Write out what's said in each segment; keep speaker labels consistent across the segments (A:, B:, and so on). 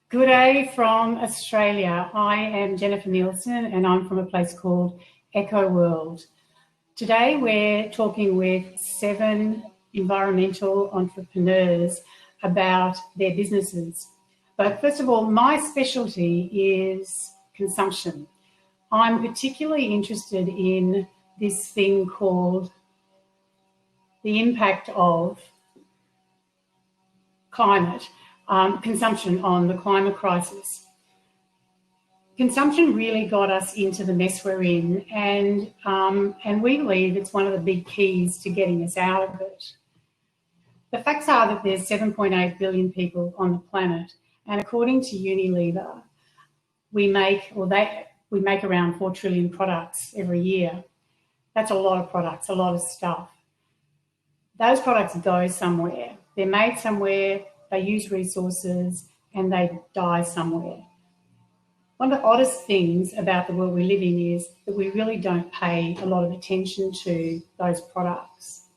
A: Good day from Australia. I am Jennifer Nielsen and I'm from a place called ekko.world. Today we're talking with 7 environmental entrepreneurs about their businesses. But first of all, my specialty is consumption. I'm particularly interested in this thing called the impact of climate consumption on the climate crisis. Consumption really got us into the mess we're in, and we believe it's one of the big keys to getting us out of it. The facts are that there's 7.8 billion people on the planet, and according to Unilever, we make around 4 trillion products every year. That's a lot of products, a lot of stuff. Those products go somewhere. They're made somewhere, they use resources, and they die somewhere. One of the oddest things about the world we live in is that we really don't pay a lot of attention to those products.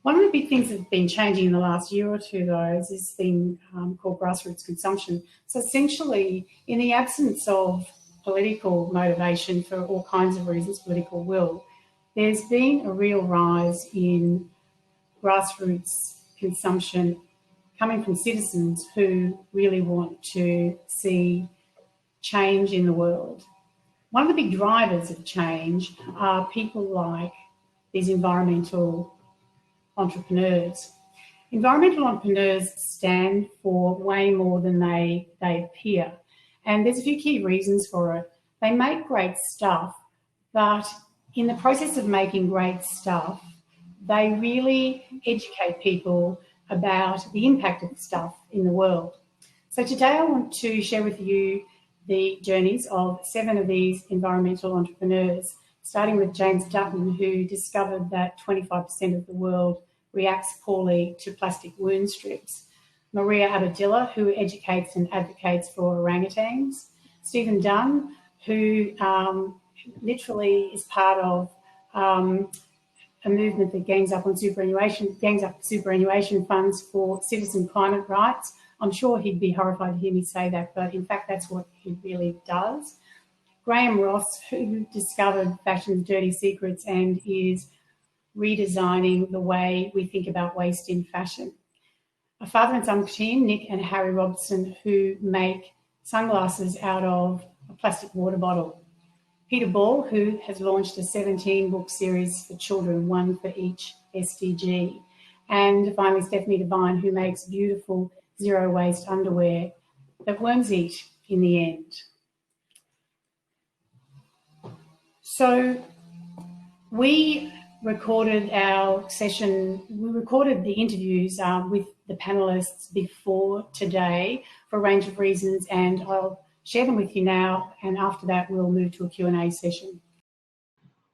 A: One of the big things that's been changing in the last year or two, though, is this thing called grassroots consumption. So essentially, in the absence of political motivation for all kinds of reasons, political will, there's been a real rise in grassroots consumption coming from citizens who really want to see change in the world. One of the big drivers of change are people like these environmental entrepreneurs. Environmental entrepreneurs stand for way more than they appear, and there's a few key reasons for it. They make great stuff, but in the process of making great stuff, they really educate people about the impact of the stuff in the world. So today I want to share with you the journeys of 7 of these environmental entrepreneurs, starting with James Dutton, who discovered that 25% of the world reacts poorly to plastic wound strips. Maria Abadilla, who educates and advocates for orangutans. Stephen Dunne, who literally is part of a movement that gangs up superannuation funds for citizen climate rights. I'm sure he'd be horrified to hear me say that, but in fact, that's what he really does. Graham Ross, who discovered fashion's dirty secrets and is redesigning the way we think about waste in fashion. A father and son team, Nick and Harry Robson, who make sunglasses out of a plastic water bottle. Peter Ball, who has launched a 17-book series for children, one for each SDG. And finally, Stephanie Devine, who makes beautiful zero-waste underwear that worms eat in the end. So we recorded our session, we recorded the interviews with the panelists before today for a range of reasons, and I'll share them with you now, and after that we'll move to a Q&A session.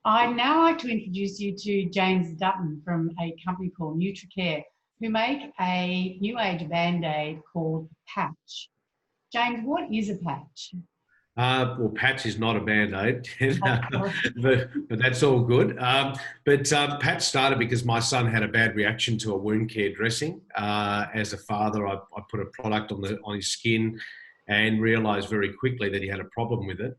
A: I'd now like to introduce you to James Dutton from a company called Nutricare, who make a new age Band-Aid called Patch. James, what is a patch?
B: Well, patch is not a Band-Aid, but that's all good. Patch started because my son had a bad reaction to a wound care dressing. As a father, I put a product on his skin and realised very quickly that he had a problem with it.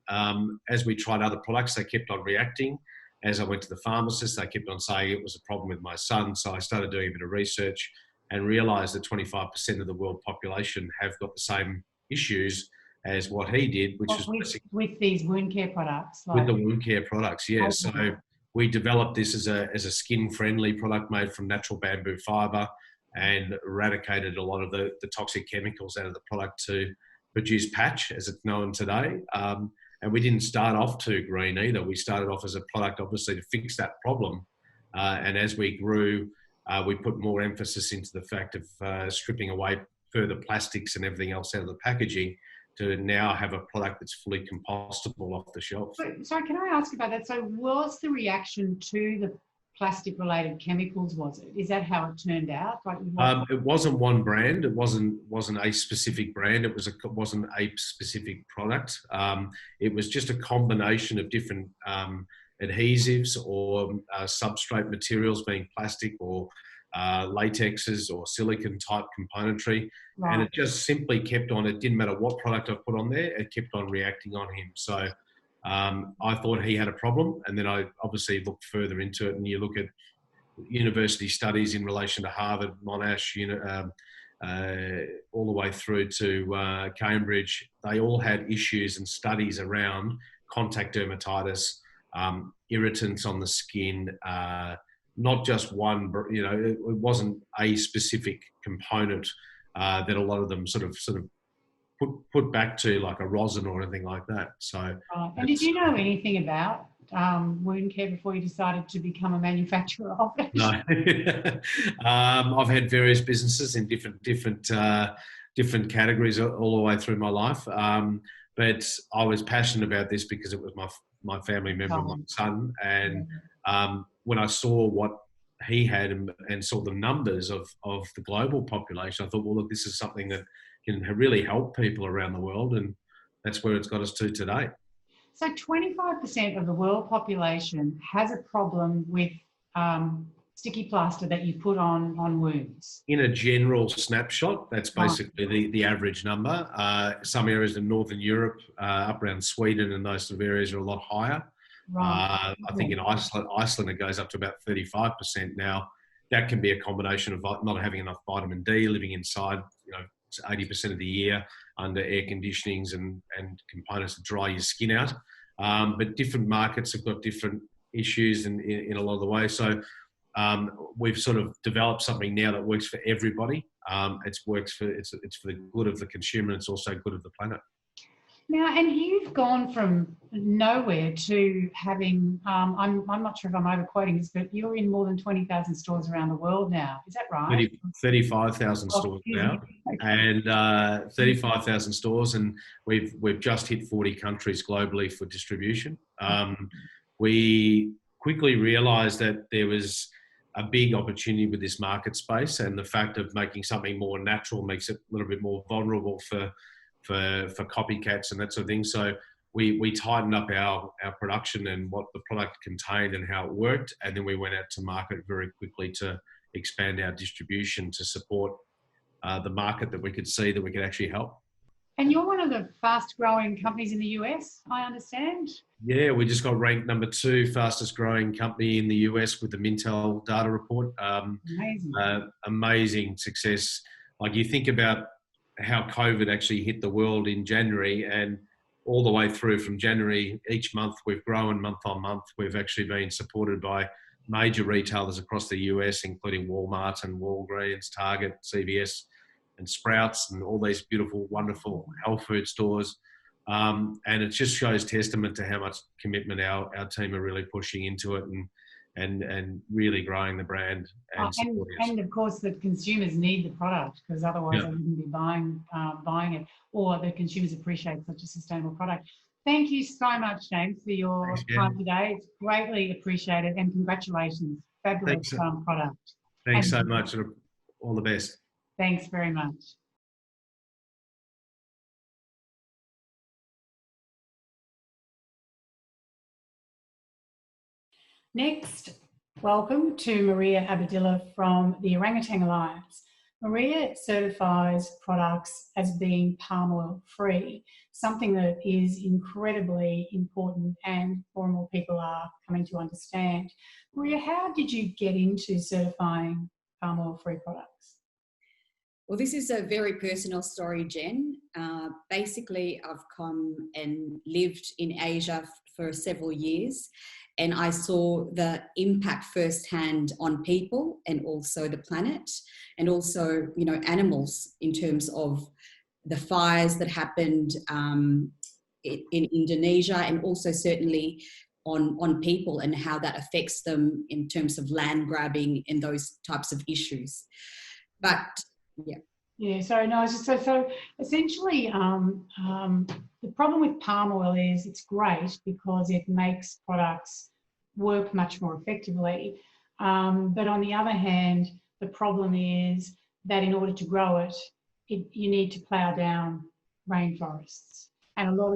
B: As we tried other products, they kept on reacting. As I went to the pharmacist, they kept on saying it was a problem with my son. So I started doing a bit of research and realised that 25% of the world population have got the same issues as what he did, which was
A: with these wound care products.
B: With the wound care products, yes. Okay. So we developed this as a skin-friendly product made from natural bamboo fibre and eradicated a lot of the toxic chemicals out of the product to produce Patch, as it's known today. And we didn't start off too green either. We started off as a product, obviously, to fix that problem. And as we grew, we put more emphasis into the fact of stripping away further plastics and everything else out of the packaging to now have a product that's fully compostable off the shelf.
A: So can I ask about that? So was the reaction to the plastic-related chemicals, was it? Is that how it turned out?
B: It wasn't one brand. It wasn't a specific brand. It wasn't a specific product. It was just a combination of different adhesives or substrate materials, being plastic or latexes or silicon type componentry.
A: Right.
B: And it just simply kept on. It didn't matter what product I put on there, it kept on reacting on him. So I thought he had a problem. And then I obviously looked further into it, and you look at university studies in relation to Harvard, Monash, all the way through to Cambridge. They all had issues and studies around contact dermatitis, irritants on the skin, not just one, it wasn't a specific component that a lot of them sort of put back to, like a rosin or anything like that. So,
A: and did you know anything about wound care before you decided to become a manufacturer of it?
B: No. I've had various businesses in different categories all the way through my life. But I was passionate about this because it was my family member, my son. And when I saw what he had and saw the numbers of the global population, I thought, well, look, this is something that can really help people around the world. And that's where it's got us to today.
A: So 25% of the world population has a problem with sticky plaster that you put on wounds.
B: In a general snapshot, that's basically the average number. Some areas in Northern Europe, up around Sweden and those sort of areas, are a lot higher. Right. I think in Iceland it goes up to about 35% now. That can be a combination of not having enough vitamin D, living inside, 80% of the year under air conditionings and components to dry your skin out. But different markets have got different issues in a lot of the ways. So we've sort of developed something now that works for everybody. It's for the good of the consumer, and it's also good of the planet.
A: Now, and you've gone from nowhere to having, I'm not sure if I'm overquoting this, but you're in more than 20,000 stores around the world now. Is that right?
B: 35,000 stores now, and 35,000 stores, and we've just hit 40 countries globally for distribution. We quickly realised that there was a big opportunity with this market space, and the fact of making something more natural makes it a little bit more vulnerable for copycats and that sort of thing. So we tightened up our production and what the product contained and how it worked, and then we went out to market very quickly to expand our distribution to support the market that we could see that we could actually help.
A: And you're one of the fast growing companies in the US, I understand?
B: Yeah, we just got ranked number 2 fastest growing company in the US with the Mintel data report.
A: Amazing.
B: Amazing success. Like, you think about how COVID actually hit the world in January, and all the way through from January, each month we've grown month on month. We've actually been supported by major retailers across the US, including Walmart and Walgreens, Target, CVS and Sprouts, and all these beautiful, wonderful health food stores. And it just shows testament to how much commitment our team are really pushing into it and really growing the brand
A: and of course the consumers need the product, because otherwise they wouldn't be buying it, or the consumers appreciate such a sustainable product. Thank you so much, James, for your time today. It's greatly appreciated, and congratulations. Fabulous product.
B: Thanks so much. All the best.
A: Thanks very much. Next, welcome to Maria Abadilla from the Orangutan Alliance. Maria certifies products as being palm oil free, something that is incredibly important and more and more people are coming to understand. Maria, how did you get into certifying palm oil free products?
C: Well, this is a very personal story, Jen. Basically, I've come and lived in Asia for several years, and I saw the impact firsthand on people and also the planet, and also, animals, in terms of the fires that happened in Indonesia, and also certainly on people and how that affects them in terms of land grabbing and those types of issues. But
A: so essentially the problem with palm oil is it's great because it makes products work much more effectively, but on the other hand, the problem is that in order to grow it, you need to plough down rainforests, and a lot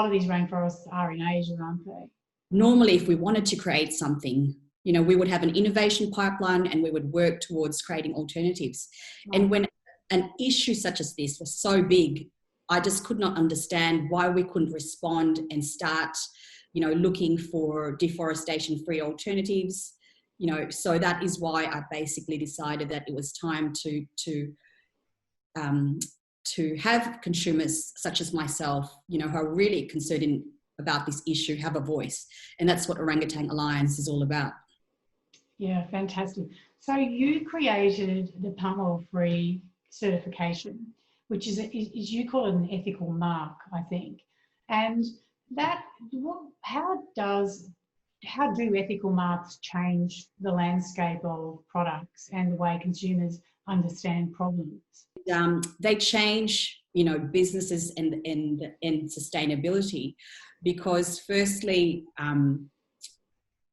A: of these rainforests are in Asia, aren't they?
C: Normally, if we wanted to create something You know, we would have an innovation pipeline and we would work towards creating alternatives.
A: Right.
C: And when an issue such as this was so big, I just could not understand why we couldn't respond and start, you know, looking for deforestation-free alternatives. You know, so that is why I basically decided that it was time to have consumers such as myself, you know, who are really concerned about this issue, have a voice. And that's what Orangutan Alliance is all about.
A: Yeah, fantastic. So you created the palm oil-free certification, which is you call it an ethical mark, I think. And that, how do ethical marks change the landscape of products and the way consumers understand problems?
C: They change, you know, businesses and sustainability, because firstly,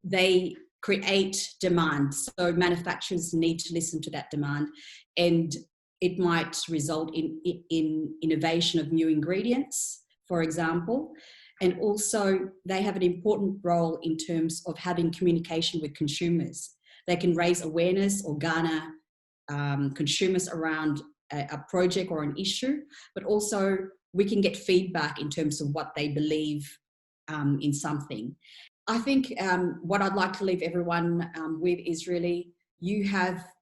C: they create demand. So manufacturers need to listen to that demand, and it might result in innovation of new ingredients, for example. And also they have an important role in terms of having communication with consumers. They can raise awareness or garner consumers around a project or an issue, but also we can get feedback in terms of what they believe in something. I think what I'd like to leave everyone with is really,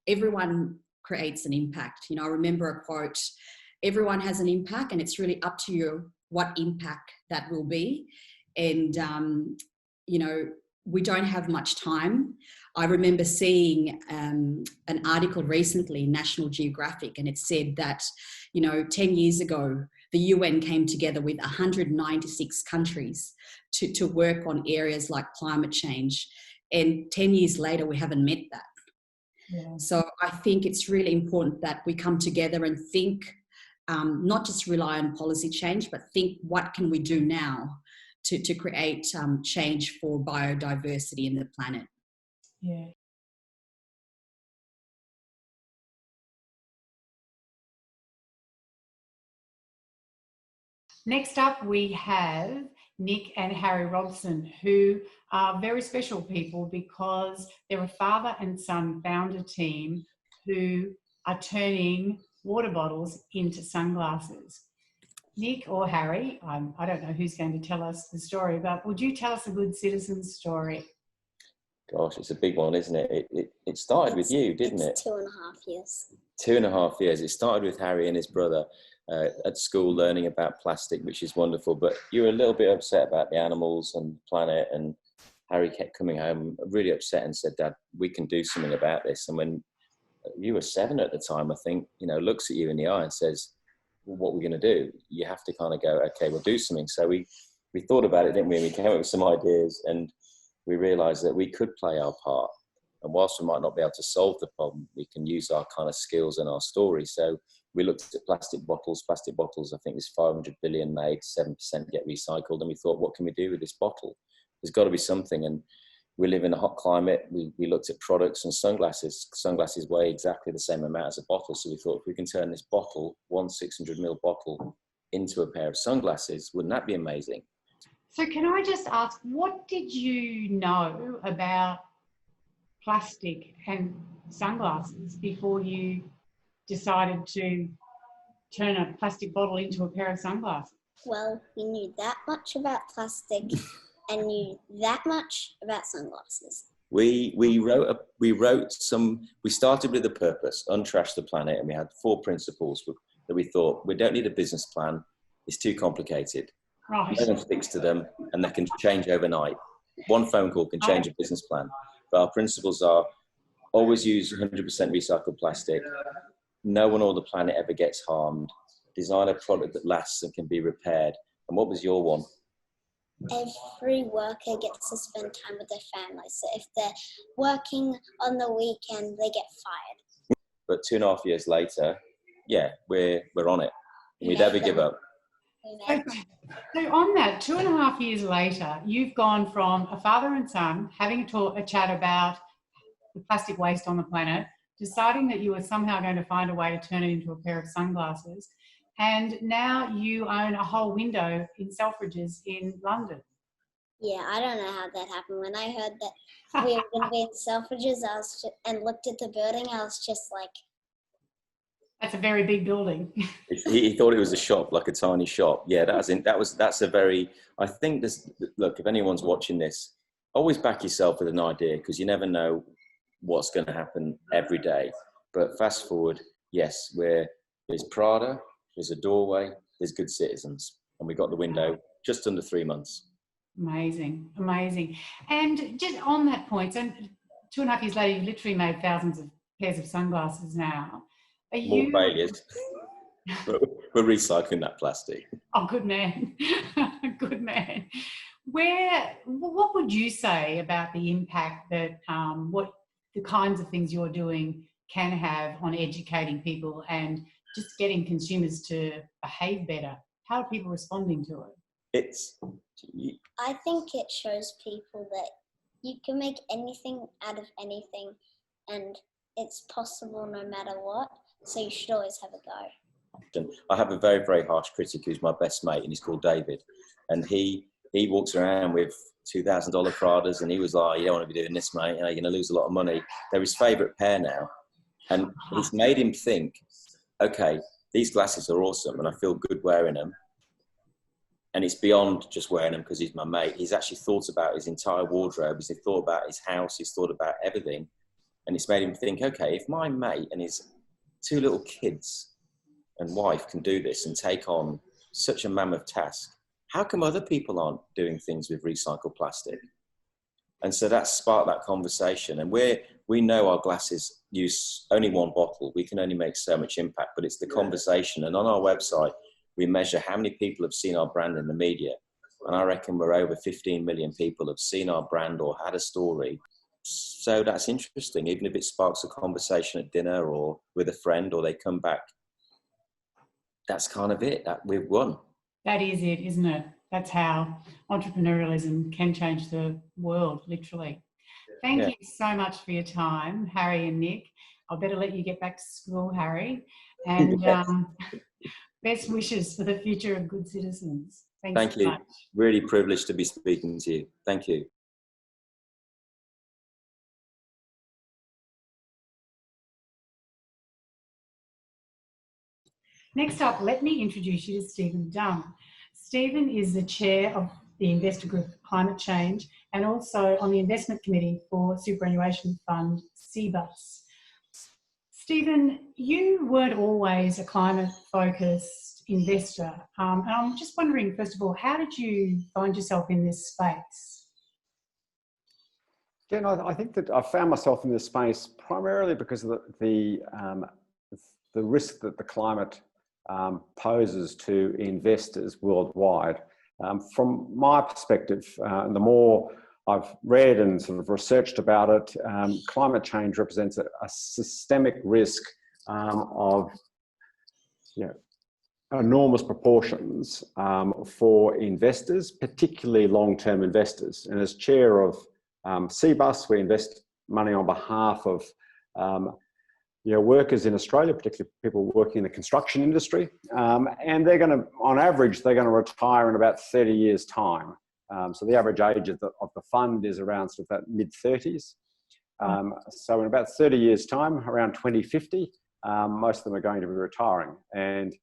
C: everyone creates an impact. You know, I remember a quote, everyone has an impact and it's really up to you what impact that will be. And, you know, we don't have much time. I remember seeing an article recently in National Geographic, and it said that, you know, 10 years ago, the UN came together with 196 countries to work on areas like climate change. And 10 years later, we haven't met that.
A: Yeah.
C: So I think it's really important that we come together and think, not just rely on policy change, but think what can we do now to create change for biodiversity in the planet.
A: Yeah. Next up, we have Nick and Harry Robson, who are very special people because they're a father and son founder team who are turning water bottles into sunglasses. Nick or Harry, I don't know who's going to tell us the story, but would you tell us a good citizen story?
D: Gosh, it's a big one, isn't it? It started with you, didn't it?
E: 2.5 years.
D: 2.5 years. It started with Harry and his brother at school learning about plastic, which is wonderful. But you were a little bit upset about the animals and the planet, and Harry kept coming home really upset and said, "Dad, we can do something about this." And when you were 7 at the time, I think, you know, looks at you in the eye and says, well, what are we going to do? You have to kind of go, okay, we'll do something. So we thought about it, didn't we? We came up with some ideas and we realized that we could play our part. And whilst we might not be able to solve the problem, we can use our kind of skills and our story. So we looked at plastic bottles. Plastic bottles, I think there's 500 billion made, 7% get recycled. And we thought, what can we do with this bottle? There's got to be something. And we live in a hot climate. We looked at products and sunglasses. Sunglasses weigh exactly the same amount as a bottle. So we thought, if we can turn this bottle, one 600ml bottle, into a pair of sunglasses, wouldn't that be amazing?
A: So can I just ask, what did you know about plastic and sunglasses before you decided to turn a plastic bottle into a pair of sunglasses?
E: Well, we knew that much about plastic and knew that much about sunglasses.
D: We started with a purpose, untrash the planet, and we had 4 principles that we thought, we don't need a business plan, it's too complicated.
A: Right.
D: No one sticks to them, and they can change overnight. One phone call can change a business plan. But our principles are always use 100% recycled plastic, no one or the planet ever gets harmed, design a product that lasts and can be repaired. And what was your one?
E: Every worker gets to spend time with their family. So if they're working on the weekend, they get fired.
D: But 2.5 years later, yeah, we're on it. We never give up.
A: So on that, 2.5 years later, you've gone from a father and son having a chat about the plastic waste on the planet, deciding that you were somehow going to find a way to turn it into a pair of sunglasses, and now you own a whole window in Selfridges in London.
E: Yeah, I don't know how that happened. When I heard that we were going to be in Selfridges, and looked at the building, I was just like,
A: That's a very big building.
D: He thought it was a shop, like a tiny shop. Yeah, that's a very, I think this, look, if anyone's watching this, always back yourself with an idea, because you never know what's going to happen every day. But fast forward, yes, there's Prada, there's a doorway, there's good citizens. And we got the window just under 3 months.
A: Amazing, amazing. And just on that point, so 2.5 years later, you've literally made thousands of pairs of sunglasses now. Are
D: More
A: you...
D: failures. We're recycling that plastic.
A: Oh, good man. Good man. What would you say about the impact that what the kinds of things you're doing can have on educating people and just getting consumers to behave better? How are people responding to it?
E: I think it shows people that you can make anything out of anything, and it's possible no matter what. So you should always have a go.
D: I have a very, very harsh critic who's my best mate, and he's called David. And he walks around with $2,000 Pradas, and he was like, you don't want to be doing this, mate. You know, you're going to lose a lot of money. They're his favourite pair now. And he's made him think, okay, these glasses are awesome, and I feel good wearing them. And it's beyond just wearing them because he's my mate. He's actually thought about his entire wardrobe. He's thought about his house. He's thought about everything. And it's made him think, okay, if my mate and his 2 little kids and wife can do this and take on such a mammoth task, how come other people aren't doing things with recycled plastic? And so that sparked that conversation. And we know our glasses use only 1 bottle. We can only make so much impact, but it's the conversation. And on our website, we measure how many people have seen our brand in the media. And I reckon we're over 15 million people have seen our brand or had a story. So that's interesting, even if it sparks a conversation at dinner or with a friend, or they come back. That's kind of it. We've won.
A: That is it, isn't it? That's how entrepreneurialism can change the world, literally. Thank you so much for your time, Harry and Nick. I'll better let you get back to school, Harry. And best wishes for the future of good citizens. Thank you. Much.
D: Really privileged to be speaking to you. Thank you.
A: Next up, let me introduce you to Stephen Dunne. Stephen is the chair of the investor group Climate Change and also on the investment committee for superannuation fund Cebus. Stephen, you weren't always a climate-focused investor. And I'm just wondering, first of all, how did you find yourself in this space?
F: Yeah, no, I think that I found myself in this space primarily because of the risk that the climate poses to investors worldwide. From my perspective, and the more I've read and sort of researched about it, climate change represents a systemic risk of enormous proportions for investors, particularly long-term investors. And as chair of Cebus, we invest money on behalf of workers in Australia, particularly people working in the construction industry, and they're going to, on average, they're going to retire in about 30 years' time. So the average age of the fund is around sort of that mid-30s. So in about 30 years' time, around 2050, most of them are going to be retiring. And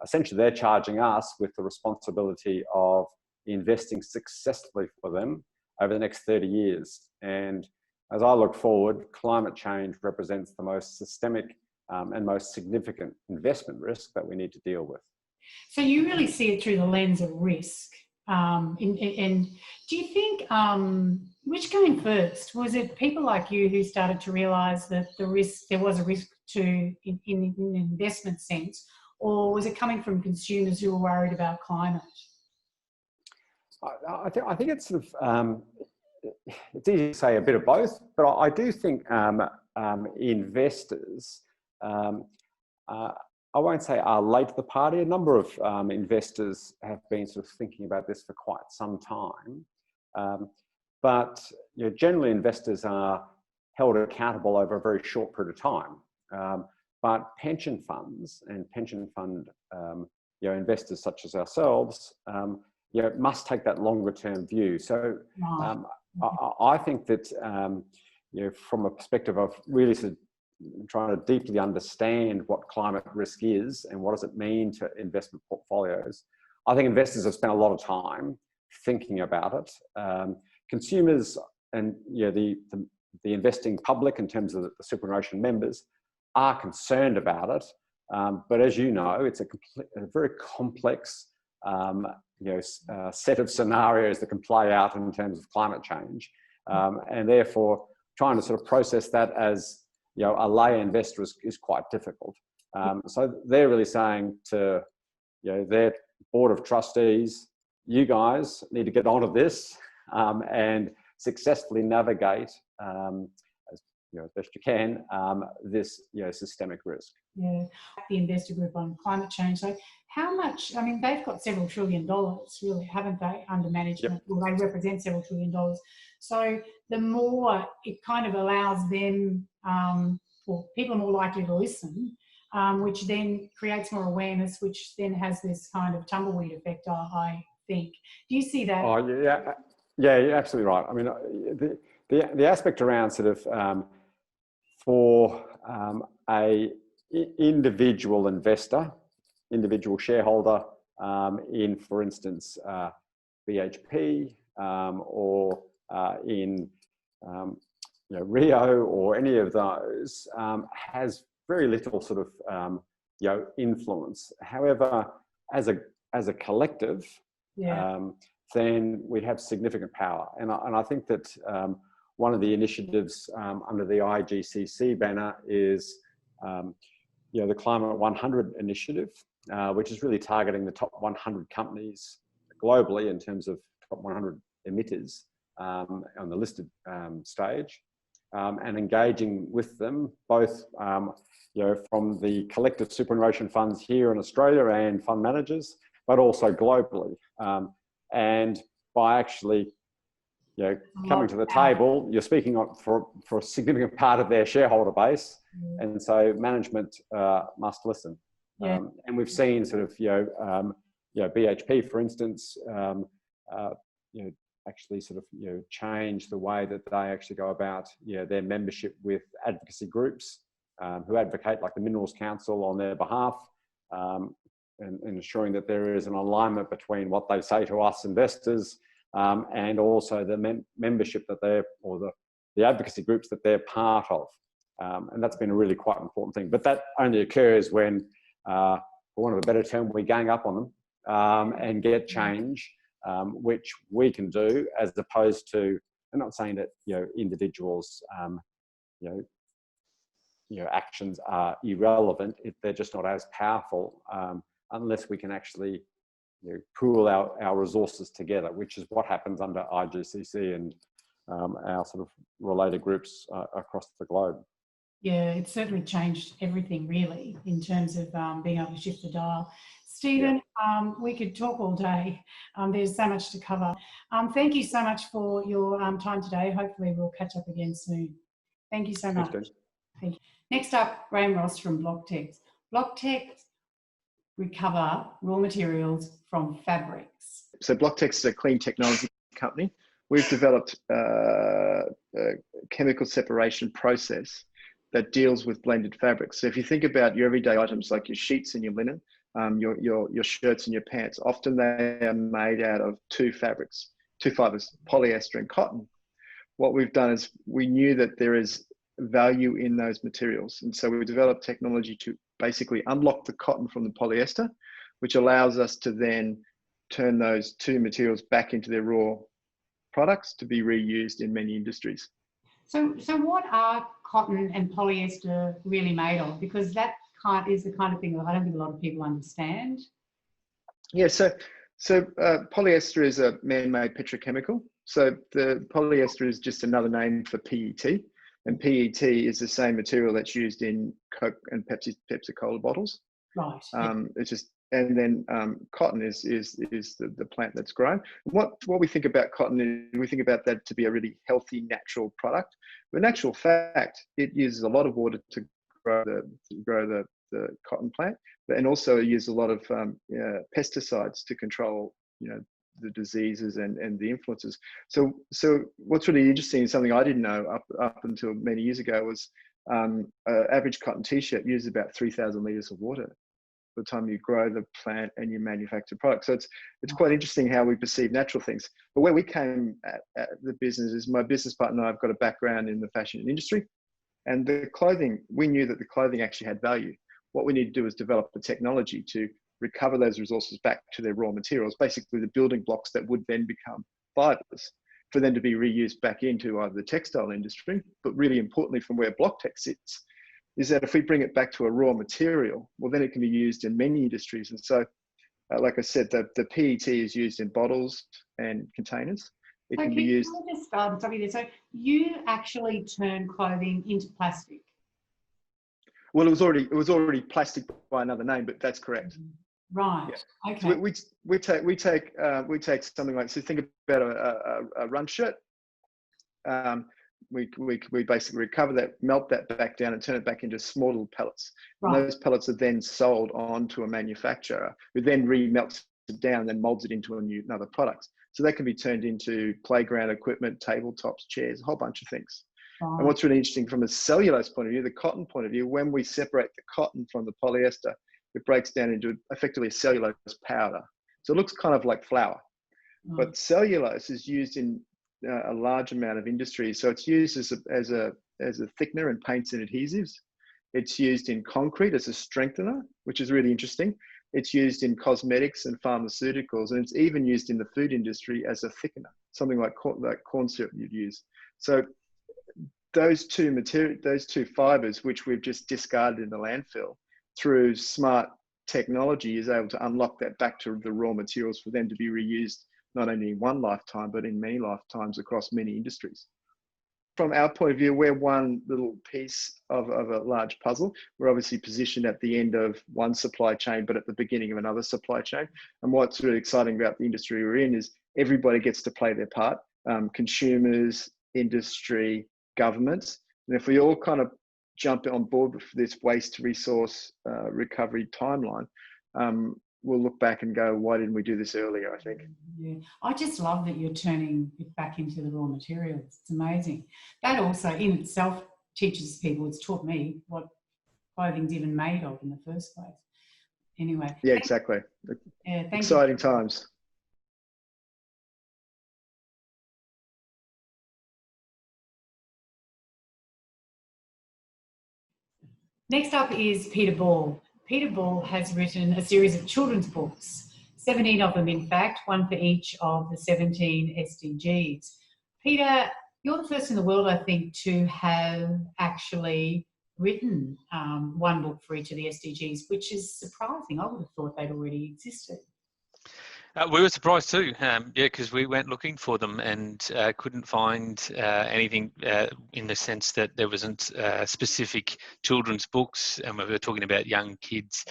F: essentially, they're charging us with the responsibility of investing successfully for them over the next 30 years. And as I look forward, climate change represents the most systemic and most significant investment risk that we need to deal with.
A: So you really see it through the lens of risk. And do you think, which came first? Was it people like you who started to realise that there was a risk in an investment sense, or was it coming from consumers who were worried about climate?
F: I think it's sort of, it's easy to say a bit of both, but I do think investors, I won't say are late to the party. A number of investors have been sort of thinking about this for quite some time. But generally investors are held accountable over a very short period of time. But pension funds and pension fund investors such as ourselves, must take that longer term view. So I think that from a perspective of really sort of trying to deeply understand what climate risk is and what does it mean to investment portfolios, I think investors have spent a lot of time thinking about it. Consumers and the investing public in terms of the superannuation members are concerned about it, but as you know, it's a very complex set of scenarios that can play out in terms of climate change, and therefore trying to sort of process that as a lay investor is quite difficult. So they're really saying to their board of trustees, you guys need to get onto this and successfully navigate as best you can this systemic risk.
A: Yeah, the investor group on climate change. So how much, I mean, they've got several $1 trillion really, haven't they, under management? Well, they represent several $1 trillion. So the more it kind of allows them, or people are more likely to listen, which then creates more awareness, which then has this kind of tumbleweed effect, I think. Do you see that?
F: Oh, yeah, you're absolutely right. I mean, the aspect around sort of for a individual investor, individual shareholder in, for instance, BHP or in Rio or any of those has very little sort of influence. However, as a collective, then we have significant power, and I think that one of the initiatives under the IGCC banner is the Climate 100 initiative, which is really targeting the top 100 companies globally in terms of top 100 emitters on the listed stage, and engaging with them both from the collective superannuation funds here in Australia and fund managers, but also globally. And by actually coming to the table, you're speaking for a significant part of their shareholder base, and so management must listen. And we've seen sort of BHP, for instance, actually sort of change the way that they actually go about their membership with advocacy groups who advocate, like the Minerals Council, on their behalf, and ensuring that there is an alignment between what they say to us investors and also the membership that they're, or the advocacy groups that they're part of. And that's been a really quite important thing. But that only occurs when, for want of a better term, we gang up on them and get change, which we can do, as opposed to, I'm not saying that individuals actions are irrelevant, if they're just not as powerful unless we can actually pool our resources together, which is what happens under IGCC and our sort of related groups across the globe.
A: Yeah, it's certainly changed everything really in terms of being able to shift the dial. Stephen, we could talk all day. There's so much to cover. Thank you so much for your time today. Hopefully we'll catch up again soon. Thank you so much. Thank you. Next up, Graham Ross from Blocktexx. Blocktexx recover raw materials from fabrics.
G: So Blocktexx is a clean technology company. We've developed a chemical separation process that deals with blended fabrics. So if you think about your everyday items like your sheets and your linen, your shirts and your pants, often they are made out of two fibers, polyester and cotton. What we've done is we knew that there is value in those materials. And so we developed technology to basically unlock the cotton from the polyester, which allows us to then turn those two materials back into their raw products to be reused in many industries.
A: So what are cotton and polyester really made of? Because that is the kind of thing that I don't think a lot of people understand. Yeah,
G: so polyester is a man-made petrochemical. So the polyester is just another name for PET. And PET is the same material that's used in Coke and Pepsi Cola bottles.
A: Right.
G: It's just, and then cotton is the plant that's grown. What we think about cotton is we think about that to be a really healthy, natural product. But in actual fact, it uses a lot of water to grow the cotton plant, and also it uses a lot of pesticides to control the diseases and the influences. So what's really interesting, something I didn't know up until many years ago, was average cotton t-shirt uses about 3,000 litres of water by the time you grow the plant and you manufacture products. So it's quite interesting how we perceive natural things. But where we came at the business is, my business partner and I have got a background in the fashion industry, and the clothing, we knew that the clothing actually had value. What we need to do is develop the technology to recover those resources back to their raw materials, basically the building blocks that would then become fibers, for them to be reused back into either the textile industry, but really importantly from where Blocktexx sits, is that if we bring it back to a raw material, well, then it can be used in many industries. And so, like I said, the PET is used in bottles and containers. It can be used.
A: So you actually turn clothing into plastic.
G: Well, it was already plastic by another name, but that's correct.
A: Right.
G: Yeah.
A: Okay.
G: So we take something like, so think about a run shirt. We basically recover that, melt that back down, and turn it back into small little pellets. Right. And those pellets are then sold on to a manufacturer, who then remelts it down and then molds it into another product. So that can be turned into playground equipment, tabletops, chairs, a whole bunch of things. Right. And what's really interesting from a cellulose point of view, the cotton point of view, when we separate the cotton from the polyester, it breaks down into effectively a cellulose powder. So it looks kind of like flour. Right. But cellulose is used in a large amount of industries. So it's used as a thickener in paints and adhesives. It's used in concrete as a strengthener, which is really interesting. It's used in cosmetics and pharmaceuticals, and it's even used in the food industry as a thickener, something like corn syrup you'd use. So those two fibers, which we've just discarded in the landfill, through smart technology, is able to unlock that back to the raw materials for them to be reused, not only in one lifetime, but in many lifetimes across many industries. From our point of view, we're one little piece of a large puzzle. We're obviously positioned at the end of one supply chain, but at the beginning of another supply chain. And what's really exciting about the industry we're in is everybody gets to play their part. Consumers, industry, governments. And if we all kind of jump on board with this waste resource recovery timeline, we'll look back and go, why didn't we do this earlier, I think.
A: Yeah, I just love that you're turning it back into the raw materials. It's amazing. That also in itself teaches people, it's taught me what clothing's even made of in the first place. Anyway.
G: Yeah, exactly.
A: Yeah,
G: exciting times.
A: Next up is Peter Ball. Peter Ball has written a series of children's books, 17 of them in fact, one for each of the 17 SDGs. Peter, you're the first in the world, I think, to have actually written one book for each of the SDGs, which is surprising. I would have thought they'd already existed.
H: We were surprised too, because we went looking for them and couldn't find anything in the sense that there wasn't specific children's books, and we were talking about young kids,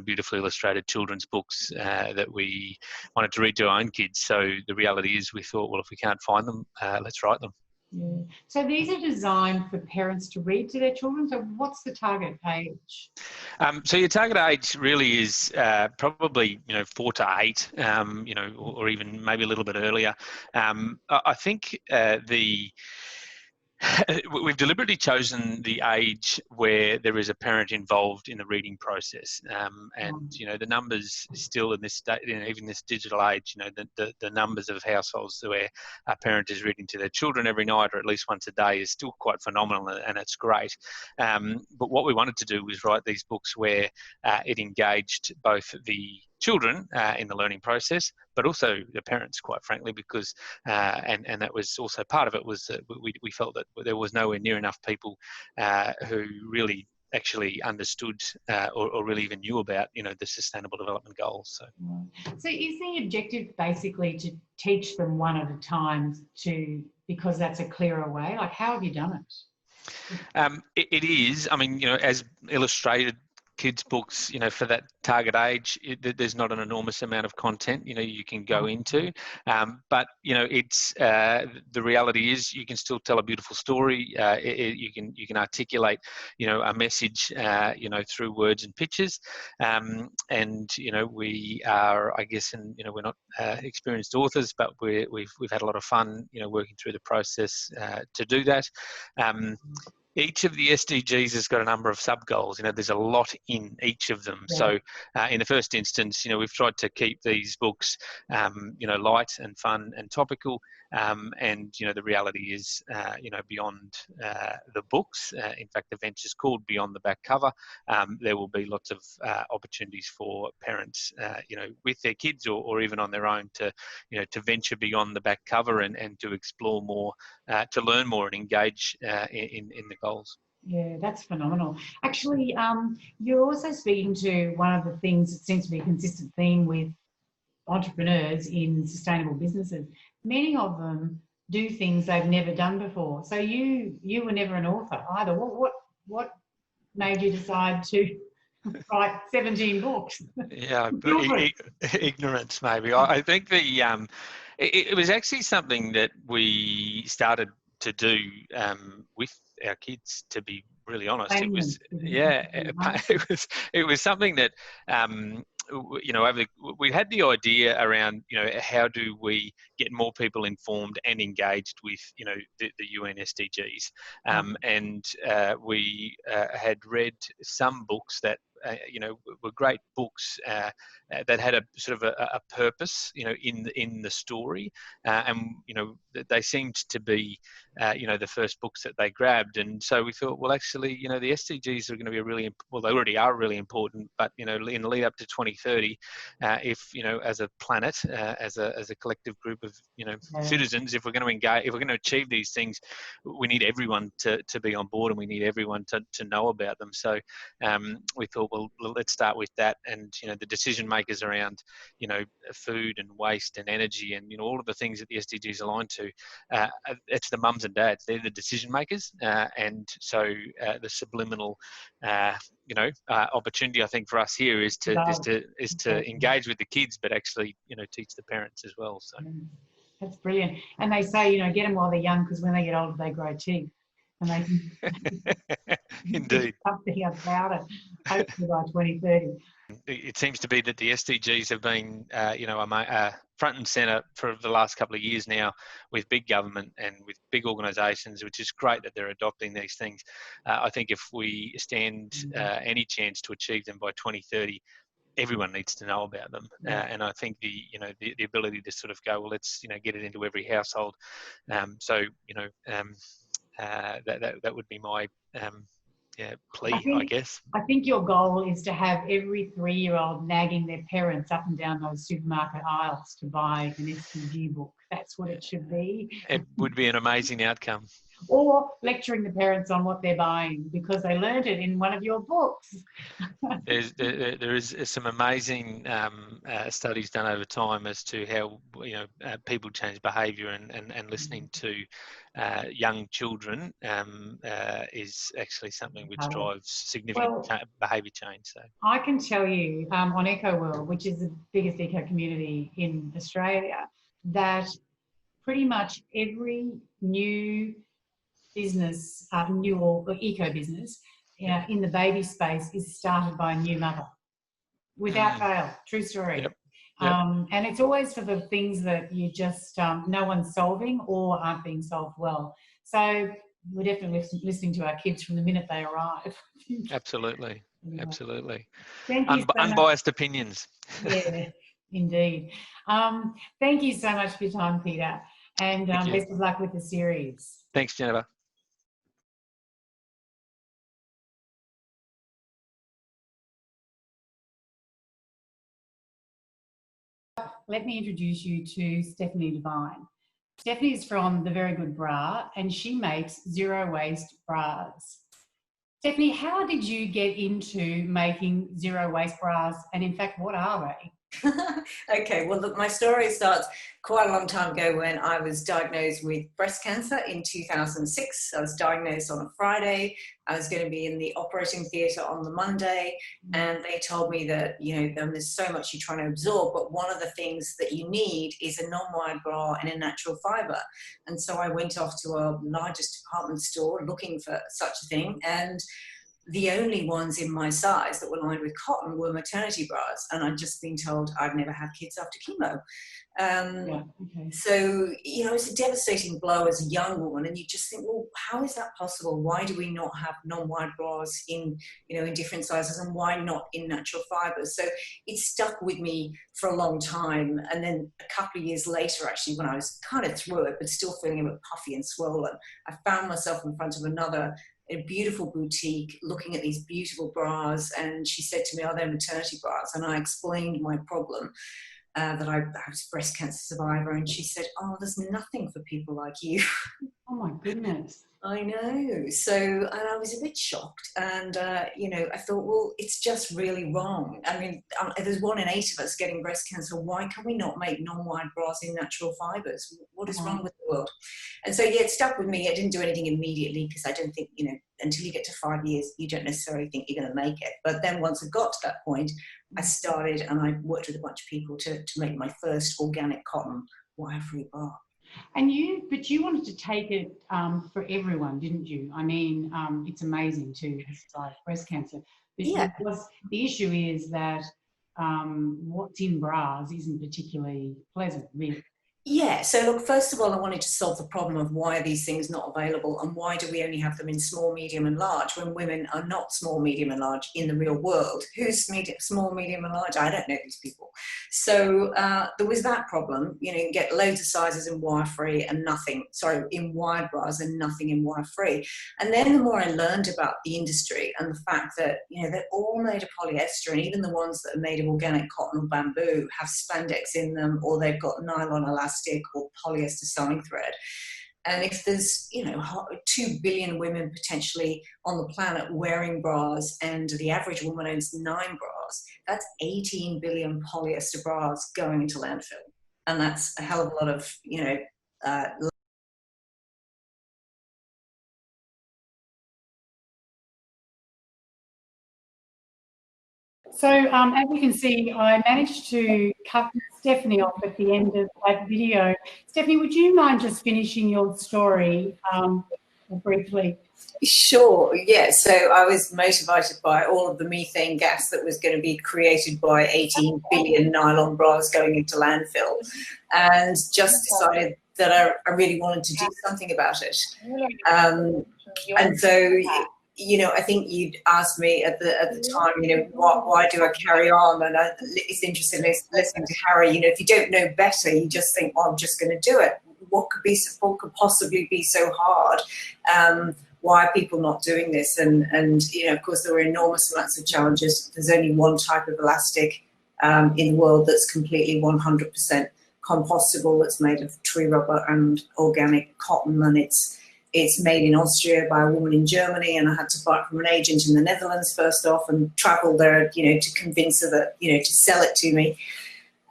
H: beautifully illustrated children's books that we wanted to read to our own kids. So the reality is we thought, well, if we can't find them, let's write them.
A: Yeah. So these are designed for parents to read to their children. So what's the target age?
H: So your target age really is probably 4 to 8, or even maybe a little bit earlier. I think we've deliberately chosen the age where there is a parent involved in the reading process, and the numbers still in this even this digital age, the numbers of households where a parent is reading to their children every night or at least once a day is still quite phenomenal, and it's great. But what we wanted to do was write these books where it engaged both the children in the learning process, but also the parents, quite frankly, because and that was also part of it, was that we felt that there was nowhere near enough people who really actually understood or really even knew about the Sustainable Development Goals.
A: So is the objective basically to teach them one at a time because that's a clearer way? Like, how have you done it?
H: It is. I mean, as illustrated kids' books, you know, for that target age, there's not an enormous amount of content, you know, you can go into. But, you know, it's the reality is you can still tell a beautiful story. You can articulate, you know, a message, you know, through words and pictures. And, you know, we are, I guess, and, you know, we're not experienced authors, but we've had a lot of fun, you know, working through the process to do that. Each of the SDGs has got a number of sub-goals. You know, there's a lot in each of them. Yeah. So in the first instance, you know, we've tried to keep these books, you know, light and fun and topical. And, you know, the reality is, you know, beyond the books, in fact, the venture's called Beyond the Back Cover. There will be lots of opportunities for parents, you know, with their kids or even on their own to, you know, to venture beyond the back cover and to explore more, to learn more and engage in the goals.
A: Yeah, that's phenomenal. Actually, you're also speaking to one of the things that seems to be a consistent theme with entrepreneurs in sustainable businesses. Many of them do things they've never done before. So you were never an author either. What made you decide to write 17 books?
H: Yeah, ignorance maybe. I think it was actually something that we started to do with our kids, to be really honest. It was, yeah, it was something that you know, we had the idea around, you know, how do we get more people informed and engaged with, you know, the UN SDGs, and we had read some books that you know, were great books that had a sort of a purpose, you know, in the story, and you know, they seemed to be you know, the first books that they grabbed. And so we thought, well, actually, you know, the SDGs are going to be well, they already are really important, but, you know, in the lead up to 2030, if, you know, as a planet, as a collective group of, you know, citizens, if we're going to engage, if we're going to achieve these things, we need everyone to be on board, and we need everyone to know about them. So we thought, well, let's start with that. And, you know, the decision makers around, you know, food and waste and energy and, you know, all of the things that the SDGs align to, it's the mums and dads. They're the decision makers. And so the subliminal, you know, opportunity, I think, for us here is to engage with the kids, but actually, you know, teach the parents as well. So
A: that's brilliant. And they say, you know, get them while they're young, because when they get older, they grow teeth. And they can
H: indeed
A: something about it, hopefully by 2030.
H: It seems to be that the SDGs have been, you know, front and centre for the last couple of years now with big government and with big organisations, which is great that they're adopting these things. I think if we stand any chance to achieve them by 2030, everyone needs to know about them. And I think the ability to sort of go, well, let's, you know, get it into every household. So, you know, that would be my plea, I guess.
A: I think your goal is to have every 3-year-old nagging their parents up and down those supermarket aisles to buy an SDG book. That's what it should be.
H: It would be an amazing outcome.
A: Or lecturing the parents on what they're buying because they learned it in one of your books.
H: There is some amazing studies done over time as to how, you know, people change behaviour, and listening to young children is actually something which drives significant behaviour change. So
A: I can tell you on ekko.world, which is the biggest eco community in Australia, that pretty much every new business, new or eco business in the baby space is started by a new mother, without fail. True story.
H: Yep.
A: And it's always for the things that you just no one's solving or aren't being solved well. So we're definitely listening to our kids from the minute they arrive.
H: Absolutely. Absolutely.
A: Thank you.
H: Unbiased opinions.
A: Yeah, indeed. Thank you so much for your time, Peter. And best of luck with the series.
H: Thanks, Jennifer.
A: Let me introduce you to Stephanie Devine. Stephanie is from The Very Good Bra, and she makes zero waste bras. Stephanie, how did you get into making zero waste bras? And in fact, what are they?
I: Okay, well, look, my story starts quite a long time ago when I was diagnosed with breast cancer in 2006. I was diagnosed on a Friday. I was going to be in the operating theatre on the Monday, and they told me that, you know, there's so much you're trying to absorb, but one of the things that you need is a non-wide bra and a natural fibre. And so I went off to our largest department store looking for such a thing, and the only ones in my size that were lined with cotton were maternity bras, and I'd just been told I'd never have kids after chemo. So, you know, it's a devastating blow as a young woman, and you just think, well, how is that possible? Why do we not have non-wide bras in, you know, in different sizes, and why not in natural fibres? So it stuck with me for a long time, and then a couple of years later, actually, when I was kind of through it, but still feeling a bit puffy and swollen, I found myself in front of a beautiful boutique looking at these beautiful bras, and she said to me, are they maternity bras? And I explained my problem, that I was a breast cancer survivor, and she said, oh, there's nothing for people like you.
A: Oh my goodness.
I: I know. So, and I was a bit shocked, and you know, I thought, well, it's just really wrong. I mean, there's 1 in 8 of us getting breast cancer. Why can we not make non-wide bras in natural fibres? What is wrong with the world? And so, yeah, it stuck with me. I didn't do anything immediately because I didn't think, you know, until you get to 5 years, you don't necessarily think you're going to make it. But then once I got to that point, I started, and I worked with a bunch of people to make my first organic cotton wire-free bra.
A: And but you wanted to take it for everyone, didn't you? I mean, it's amazing to survive breast cancer.
I: Yeah.
A: The issue is that what's in bras isn't particularly pleasant, really.
I: Yeah, so look, first of all, I wanted to solve the problem of why are these things not available, and why do we only have them in small, medium and large when women are not small, medium and large in the real world? Who's small, medium and large? I don't know these people. So there was that problem. You know, you can get loads of sizes in wire-free and nothing, in wide bras and nothing in wire-free. And then the more I learned about the industry and the fact that, you know, they're all made of polyester, and even the ones that are made of organic cotton or bamboo have spandex in them, or they've got nylon elastic or polyester sewing thread. And if there's, you know, 2 billion women potentially on the planet wearing bras, and the average woman owns 9 bras, that's 18 billion polyester bras going into landfill. And that's a hell of a lot of, you know,
A: So as you can see, I managed to cut Stephanie off at the end of that video. Stephanie, would you mind just finishing your story briefly?
I: Sure, yeah. So I was motivated by all of the methane gas that was going to be created by 18 billion nylon bras going into landfill, and just decided that I really wanted to do something about it. And so, you know, I think you'd asked me at the time, you know, why do I carry on? And it's interesting listening to Harry. You know, if you don't know better, you just think, oh, I'm just going to do it. What could possibly be so hard? Why are people not doing this? And you know, of course, there were enormous amounts of challenges. There's only one type of elastic in the world that's completely 100% compostable, that's made of tree rubber and organic cotton, and it's made in Austria by a woman in Germany, and I had to buy it from an agent in the Netherlands first off, and travel there, you know, to convince her that, you know, to sell it to me.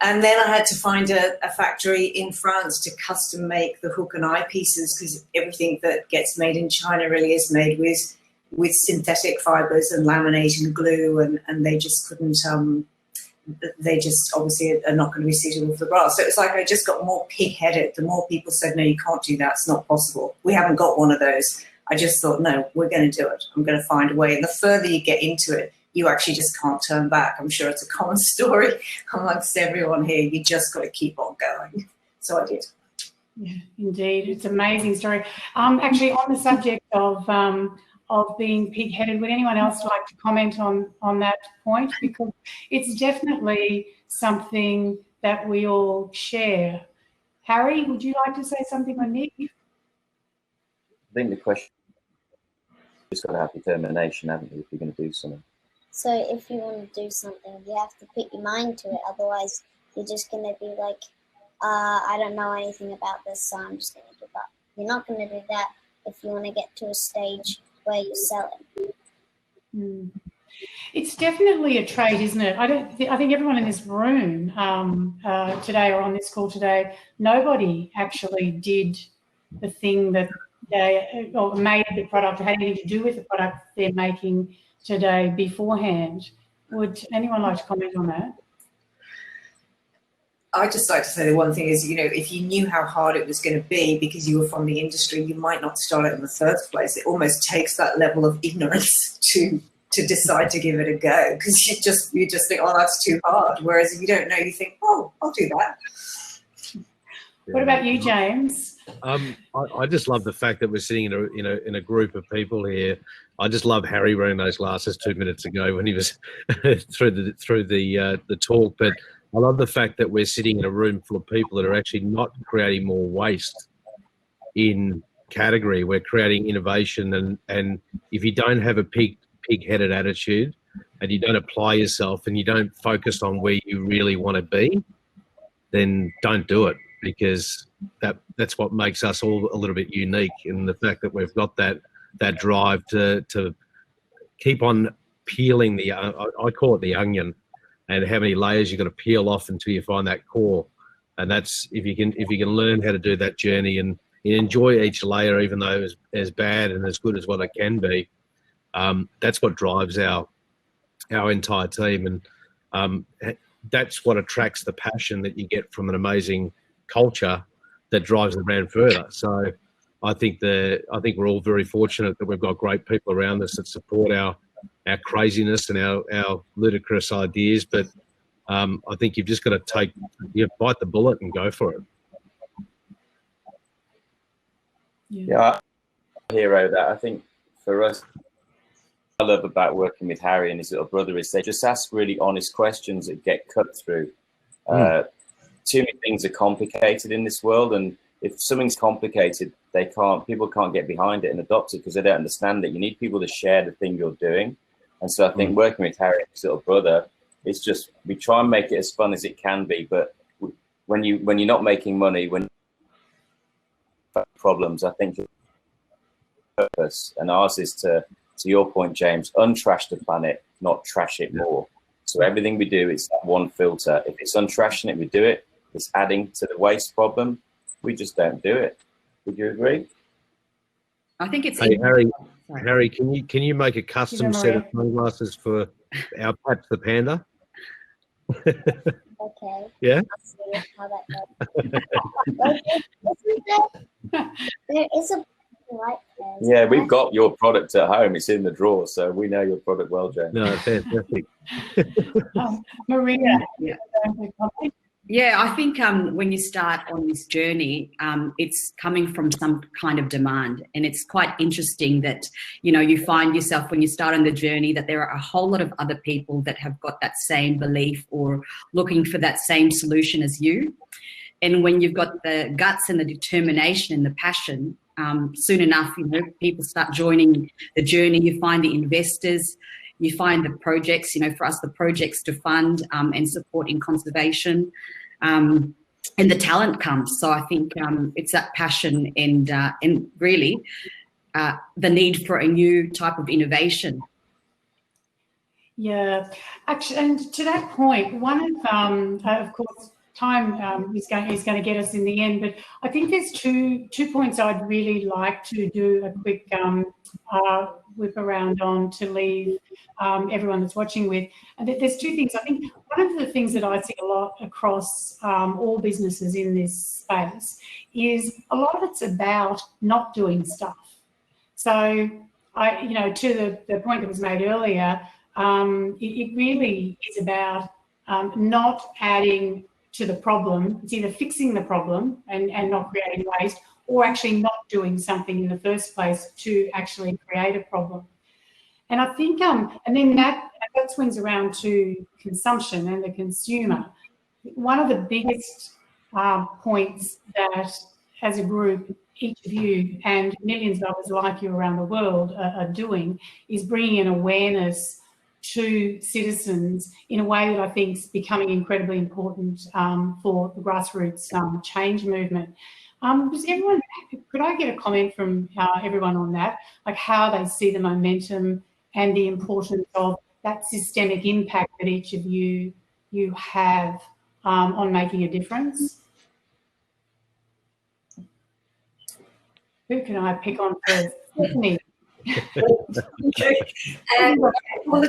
I: And then I had to find a factory in France to custom make the hook and eye pieces, because everything that gets made in China really is made with synthetic fibers and laminate and glue, and they just couldn't, they just obviously are not going to be suitable for the bra. So it's like I just got more pig-headed. The more people said, no, you can't do that, it's not possible, we haven't got one of those, I just thought, no, we're going to do it. I'm going to find a way. And the further you get into it, you actually just can't turn back. I'm sure it's a common story amongst everyone here. You just got to keep on going. So I did.
A: Yeah, indeed. It's an amazing story. Actually, on the subject of being pig-headed, would anyone else like to comment on that point? Because it's definitely something that we all share. Harry, would you like to say something, or Nick?
D: I think the question, you've just got to have determination, haven't you, if you're going to do something.
E: So if you want to do something, you have to put your mind to it. Otherwise, you're just going to be like, I don't know anything about this, so I'm just going to give up. You're not going to do that if you want to get to a stage where you're selling.
A: It's definitely a trait, isn't it? I think everyone in this room today, or on this call today, nobody actually did the thing that they, or made the product, or had anything to do with the product they're making today beforehand. Would anyone like to comment on that?
I: I'd just like to say the one thing is, you know, if you knew how hard it was going to be because you were from the industry, you might not start it in the first place. It almost takes that level of ignorance to decide to give it a go, because you just think, oh, that's too hard. Whereas if you don't know, you think, oh, I'll do that.
A: What about you, James?
B: I just love the fact that we're sitting in a group of people here. I just love Harry wearing those glasses 2 minutes ago when he was through the talk. But I love the fact that we're sitting in a room full of people that are actually not creating more waste in category. We're creating innovation, and if you don't have a pig-headed attitude and you don't apply yourself and you don't focus on where you really want to be, then don't do it, because that's what makes us all a little bit unique, in the fact that we've got that drive to keep on peeling I call it the onion, and how many layers you've got to peel off until you find that core. And that's, if you can learn how to do that journey and enjoy each layer, even though it's as bad and as good as what it can be, that's what drives our entire team. And that's what attracts the passion that you get from an amazing culture that drives the brand further. So I think we're all very fortunate that we've got great people around us that support our craziness and our ludicrous ideas. But I think you've just got to bite the bullet and go for it.
D: Yeah, hero that I think for us, I love about working with Harry and his little brother is they just ask really honest questions that get cut through. Too many things are complicated in this world, and if something's complicated, people can't get behind it and adopt it because they don't understand it. You need people to share the thing you're doing. And so I think working with Harry and his little brother, it's just, we try and make it as fun as it can be, but when you're not making money, when problems, I think the purpose, and ours is to your point, James, untrash the planet, not trash it more. So everything we do is that one filter. If it's untrashing it, we do it. If it's adding to the waste problem, we just don't do it. Would you agree?
C: I think it's...
B: Hey, Harry, can you make a custom set of sunglasses for our Patch the Panda?
E: Okay.
B: Yeah?
E: I'll see how that goes. There is a light there.
D: Yeah, we've got your product at home. It's in the drawer, so we know your product well, James.
B: No, fantastic.
A: Maria.
C: Yeah, I think when you start on this journey, it's coming from some kind of demand. And it's quite interesting that, you find yourself when you start on the journey that there are a whole lot of other people that have got that same belief or looking for that same solution as you. And when you've got the guts and the determination and the passion, soon enough, people start joining the journey. You find the investors, you find the projects, for us, the projects to fund and support in conservation, and the talent comes. So I think it's that passion and really the need for a new type of innovation.
A: Yeah, actually, and to that point, one of course, time is going to get us in the end, but I think there's two points I'd really like to do a quick whip around on to leave everyone that's watching with. And there's two things. I think one of the things that I see a lot across all businesses in this space is a lot of it's about not doing stuff. So to the point that was made earlier, it really is about not adding to the problem. It's either fixing the problem and not creating waste, or actually not doing something in the first place to actually create a problem. And I think, and then that swings around to consumption and the consumer. One of the biggest points that, as a group, each of you and millions of others like you around the world are doing is bringing an awareness to citizens in a way that I think is becoming incredibly important for the grassroots change movement. Could I get a comment from everyone on that, like how they see the momentum and the importance of that systemic impact that each of you have on making a difference. Who can I pick on first? Stephanie.
I: Well,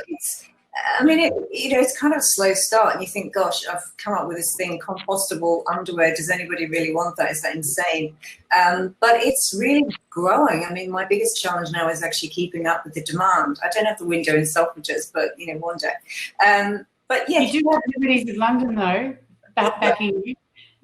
I: it's kind of a slow start, and you think, gosh, I've come up with this thing, compostable underwear. Does anybody really want that? Is that insane? But it's really growing. I mean, my biggest challenge now is actually keeping up with the demand. I don't have the window in Selfridges, but one day. But yeah,
A: you do have Liberties of London though, backing you.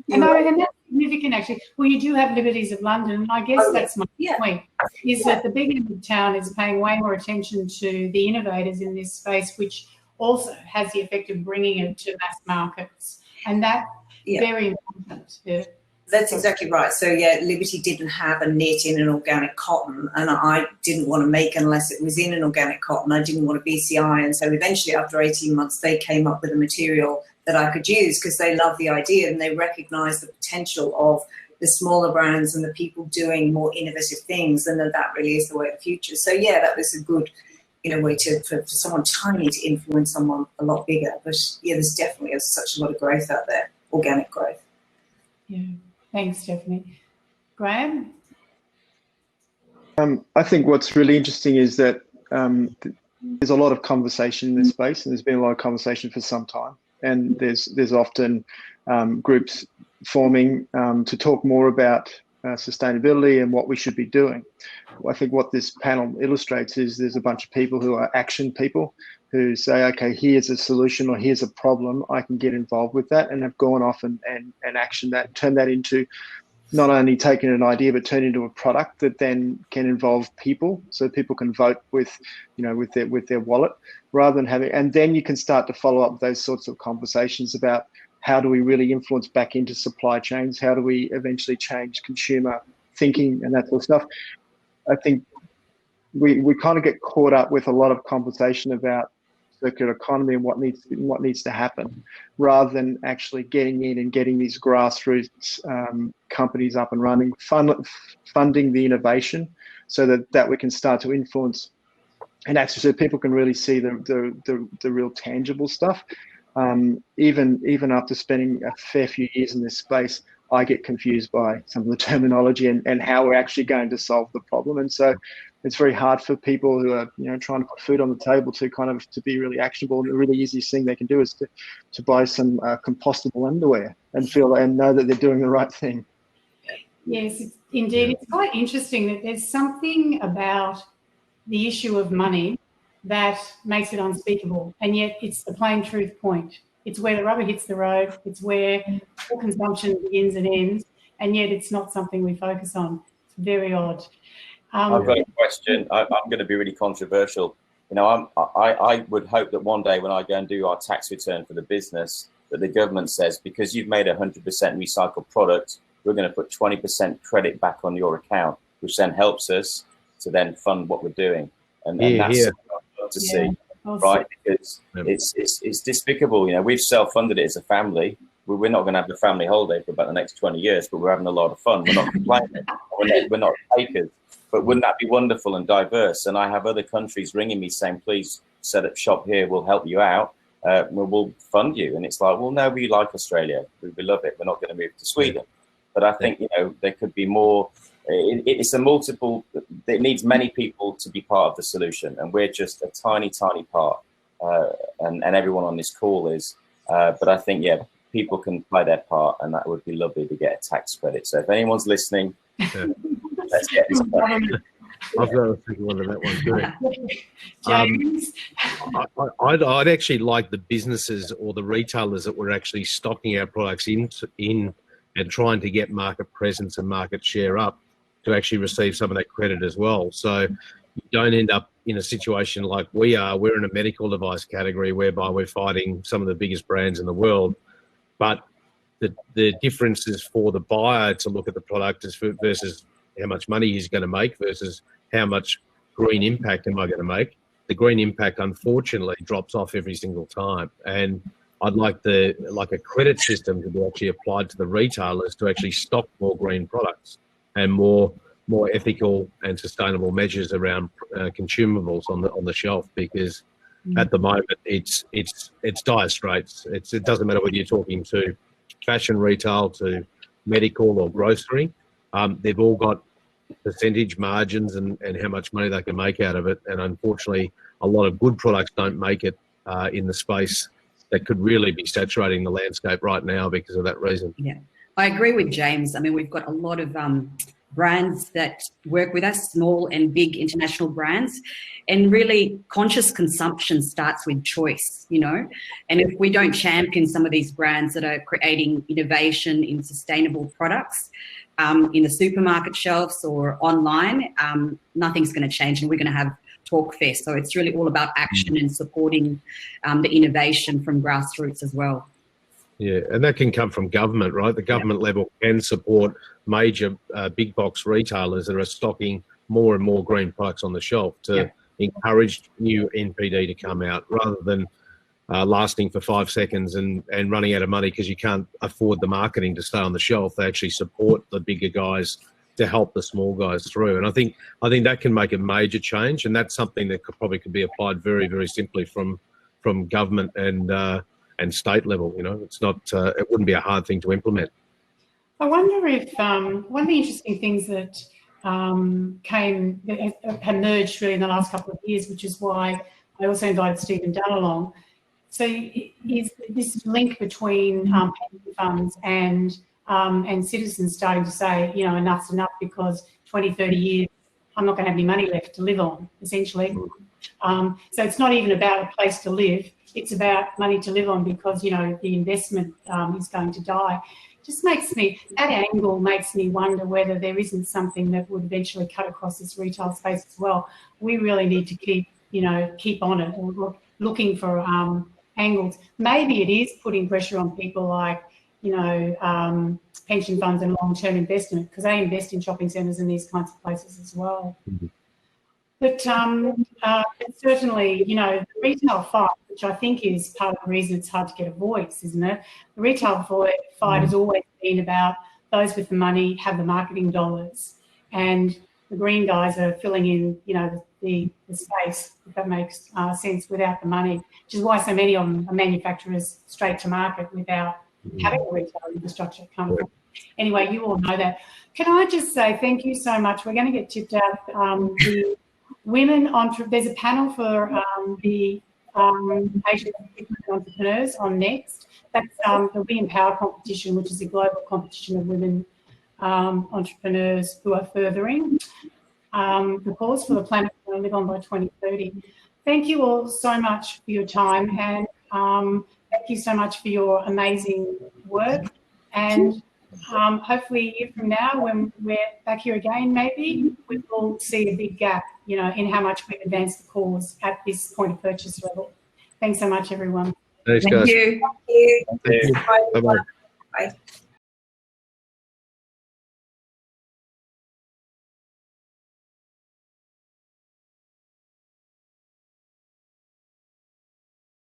A: And that's significant actually. Well, you do have Liberties of London, and I guess that's my point, is that the big end of town is paying way more attention to the innovators in this space, which also has the effect of bringing it to mass markets. And that's very important. Yeah.
I: That's exactly right. So Liberty didn't have a knit in an organic cotton, and I didn't want to make unless it was in an organic cotton. I didn't want a BCI, and so eventually after 18 months they came up with a material that I could use because they love the idea and they recognize the potential of the smaller brands and the people doing more innovative things, and that really is the way of the future. So that was a good way for someone tiny to influence someone a lot bigger. But there's definitely such a lot of growth out there, organic growth.
A: Yeah. Thanks, Stephanie. Graham?
G: I think what's really interesting is that there's a lot of conversation in this space, and there's been a lot of conversation for some time. And there's often groups forming to talk more about sustainability and what we should be doing. I think what this panel illustrates is there's a bunch of people who are action people who say, okay, here's a solution or here's a problem, I can get involved with that, and have gone off and action that, turn that into not only taking an idea, but turn into a product that then can involve people, so people can vote with, with their wallet, rather than having, and then you can start to follow up those sorts of conversations about how do we really influence back into supply chains, how do we eventually change consumer thinking and that sort of stuff. I think we kind of get caught up with a lot of conversation about circular economy and what needs to happen, rather than actually getting in and getting these grassroots companies up and running, funding the innovation, so that we can start to influence, and actually so people can really see the real tangible stuff. Even after spending a fair few years in this space, I get confused by some of the terminology and how we're actually going to solve the problem. And so it's very hard for people who are trying to put food on the table to be really actionable. The really easiest thing they can do is to buy some compostable underwear and know that they're doing the right thing.
A: Yes, indeed. It's quite interesting that there's something about the issue of money that makes it unspeakable, and yet it's the plain truth point. It's where the rubber hits the road. It's where all consumption begins and ends, and yet it's not something we focus on. It's very odd.
D: I've got a question. I'm going to be really controversial. I would hope that one day when I go and do our tax return for the business, that the government says, because you've made 100% recycled product, we're going to put 20% credit back on your account, which then helps us to then fund what we're doing. And that's what I'd love to see, right? Because it's despicable. We've self-funded it as a family. We're not going to have the family holiday for about the next 20 years, but we're having a lot of fun. We're not complaining. We're not takers. But wouldn't that be wonderful and diverse? And I have other countries ringing me saying, please set up shop here, we'll help you out, we'll fund you. And it's like, well, no, we like Australia, we love it, we're not going to move to Sweden. But I think, there could be more, it's a multiple, it needs many people to be part of the solution. And we're just a tiny, tiny part. And everyone on this call is, but I think, people can play their part, and that would be lovely to get a tax credit. So if anyone's listening, let's get this done.
B: I've got to think one of that one too. James? I'd actually like the businesses or the retailers that were actually stocking our products in and trying to get market presence and market share up to actually receive some of that credit as well. So you don't end up in a situation like we are. We're in a medical device category whereby we're fighting some of the biggest brands in the world. But the difference is for the buyer to look at the product versus how much money he's going to make versus how much green impact am I going to make. The green impact, unfortunately, drops off every single time. And I'd like a credit system to be actually applied to the retailers to actually stock more green products and more ethical and sustainable measures around consumables on the shelf, because at the moment, it's dire straits. It doesn't matter whether you're talking to fashion retail, to medical or grocery. They've all got percentage margins and how much money they can make out of it. And unfortunately, a lot of good products don't make it in the space that could really be saturating the landscape right now because of that reason.
C: Yeah, I agree with James. I mean, we've got a lot of brands that work with us, small and big international brands, and really conscious consumption starts with choice, you know. And if we don't champion some of these brands that are creating innovation in sustainable products in the supermarket shelves or online, nothing's going to change, and we're going to have talk fest. So it's really all about action and supporting the innovation from grassroots as well.
B: Yeah, and that can come from government, right? The government level can support major big box retailers that are stocking more and more green products on the shelf to encourage new NPD to come out, rather than lasting for 5 seconds and running out of money because you can't afford the marketing to stay on the shelf. They actually support the bigger guys to help the small guys through. And I think that can make a major change, and that's something that could be applied very, very simply from government and state level. You know, it's not it wouldn't be a hard thing to implement.
A: I wonder if one of the interesting things that have emerged really in the last couple of years, which is why I also invited Stephen Dunne along. So is this link between pension funds and citizens starting to say, you know, enough's enough because 20, 30 years, I'm not going to have any money left to live on, essentially. So it's not even about a place to live. It's about money to live on because, you know, the investment is going to die. Just that angle makes me wonder whether there isn't something that would eventually cut across this retail space as well. We really need to keep on it, or looking for angles. Maybe it is putting pressure on people like, you know, pension funds and long-term investment, because they invest in shopping centres and these kinds of places as well. But certainly, you know, the retail fight, which I think is part of the reason it's hard to get a voice, isn't it? The retail fight has always been about those with the money have the marketing dollars, and the green guys are filling in, you know, the space, if that makes sense, without the money, which is why so many of them are manufacturers straight to market without having a retail infrastructure come from. Anyway, you all know that. Can I just say thank you so much? We're going to get tipped out. The women there's a panel for the Asian entrepreneurs on next. That's the We Empower competition, which is a global competition of women entrepreneurs who are furthering the cause for the planet we live on by 2030. Thank you all so much for your time, and thank you so much for your amazing work. And hopefully a year from now, when we're back here again, maybe we will see a big gap, you know, in how much we've advanced the cause at this point of purchase level. Thanks so much, everyone.
B: Thanks, guys.
C: Thank you.
B: Bye-bye.
I: Bye.